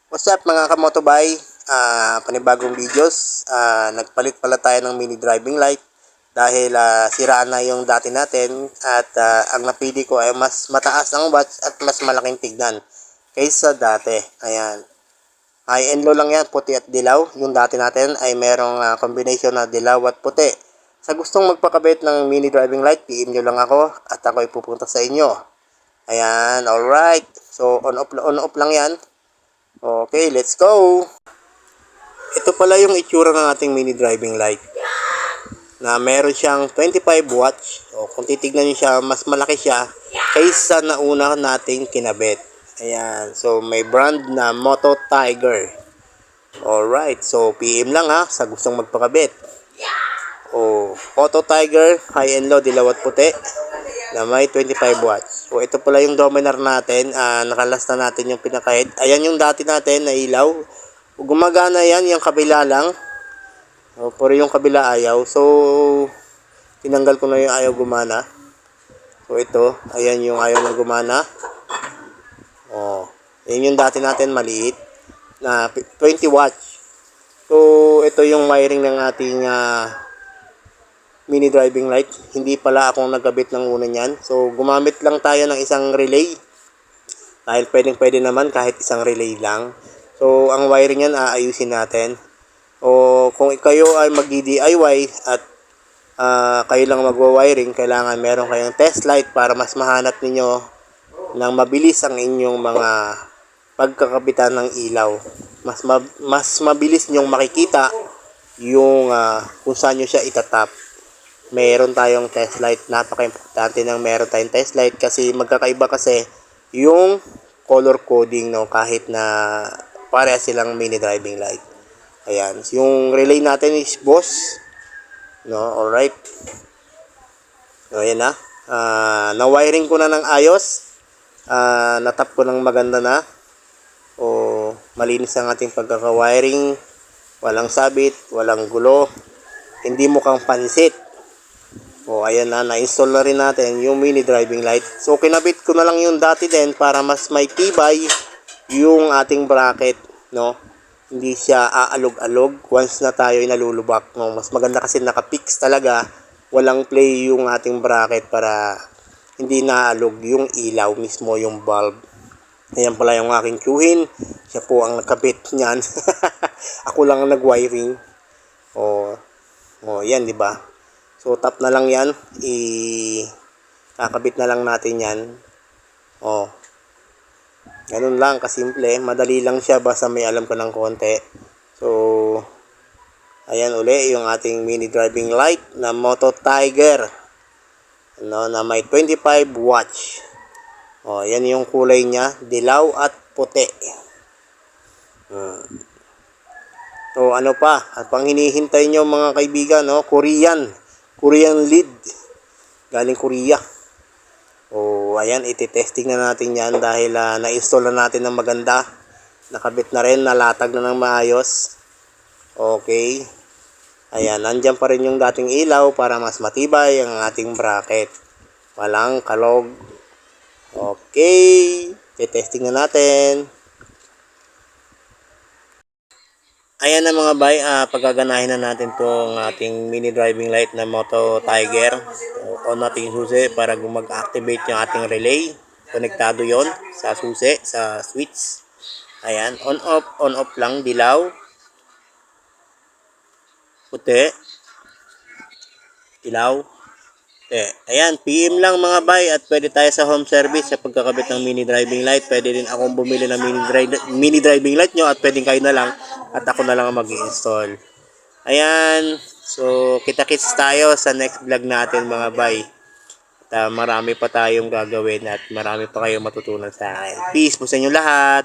What's up mga kamotobay? Panibagong videos. Nagpalit pala tayo ng mini driving light dahil siraan na yung dati natin at ang napili ko ay mas mataas ang watts at mas malaking tignan kaysa dati. Ayan. High and low lang yan, puti at dilaw. Yung dati natin ay merong combination na dilaw at puti. Sa gustong magpakabit ng mini driving light, PM nyo lang ako at ako ay pupunta sa inyo. Ayan, alright. So on off lang yan. Okay, let's go! Ito pala yung itsura ng ating mini driving light na meron siyang 25 watts. O kung titignan nyo siya, mas malaki siya kaysa na una nating kinabit. Ayan, so may brand na Moto Tiger. Alright, so PM lang ha sa gustong magpakabit. Moto Tiger, high and low, dilaw at puti na may 25 watts. So ito pala yung dominar natin, nakalasta natin yung pinaka-head. Ayan yung dati natin na ilaw. Gumagana yan, yung kabila lang. Pero yung kabila ayaw. So tinanggal ko na yung ayaw gumana. So ito, ayan yung ayaw na gumana. Ayan yung dati natin maliit na 20 watts. So ito yung wiring ng ating mini driving light. Hindi pala akong nagkabit ng una niyan. So gumamit lang tayo ng isang relay. Dahil pwede naman kahit isang relay lang. So ang wiring niyan aayusin natin. O kung kayo ay mag-DIY at kayo lang magwa-wiring, kailangan meron kayong test light para mas mahanap ninyo ng mabilis ang inyong mga pagkakabitan ng ilaw. Mas mabilis ninyong makikita yung kung saan nyo siya itatap. Meron tayong test light. Napaka-importante ng meron tayong test light kasi magkakaiba kasi yung color coding, no, kahit na pareha silang mini driving light. Ayan, yung relay natin is Boss, no, alright. So ayan na, na-wiring ko na ng ayos, natap ko ng maganda na. Malinis ang ating pagkaka-wiring, walang sabit, walang gulo, hindi mukhang pansit. Ayan na-install na rin natin yung mini driving light. So kinabit ko na lang yung dati din para mas may tibay yung ating bracket, no. Hindi siya aalog-alog once na tayo ay nalulubak, no. Mas maganda kasi naka-fix talaga, walang play yung ating bracket para hindi naalog yung ilaw mismo, yung bulb. Ayan pala yung aking tiyuhin. Siya po ang nakabit niyan. Ako lang ang nag-wiring. Yan, di ba? So tap na lang yan, kakabit na lang natin yan. Ganun lang kasimple, madali lang siya basta may alam ka ng konti. So ayan uli yung ating mini driving light na Moto Tiger, no, na may 25 watts. Yan yung kulay niya, dilaw at puti. So ano pa, at pang hinihintay nyo mga kaibigan, no, Korean lead galing Korea. Ayan, ititesting na natin yan dahil na-install na natin ng maganda, nakabit na rin, nalatag na ng maayos. Okay, ayan, nandyan pa rin yung dating ilaw para mas matibay ang ating bracket, walang kalog. Okay, ititesting na natin. Ayan na mga bay, pagaganahin na natin tong ating mini driving light na Moto Tiger. On natin yung susi para mag-activate yung ating relay. Konektado yon sa susi, sa switch. Ayan, on off lang, dilaw, puti, dilaw, ayan, PM lang mga bay at pwede tayo sa home service sa pagkakabit ng mini driving light. Pwede din akong bumili ng mini driving light nyo at pwedeng kayo na lang at ako na lang ang mag-i-install. Ayan, so kita-kits tayo sa next vlog natin mga bay. At marami pa tayong gagawin at marami pa kayong matutunan sa akin. Peace po sa inyo lahat.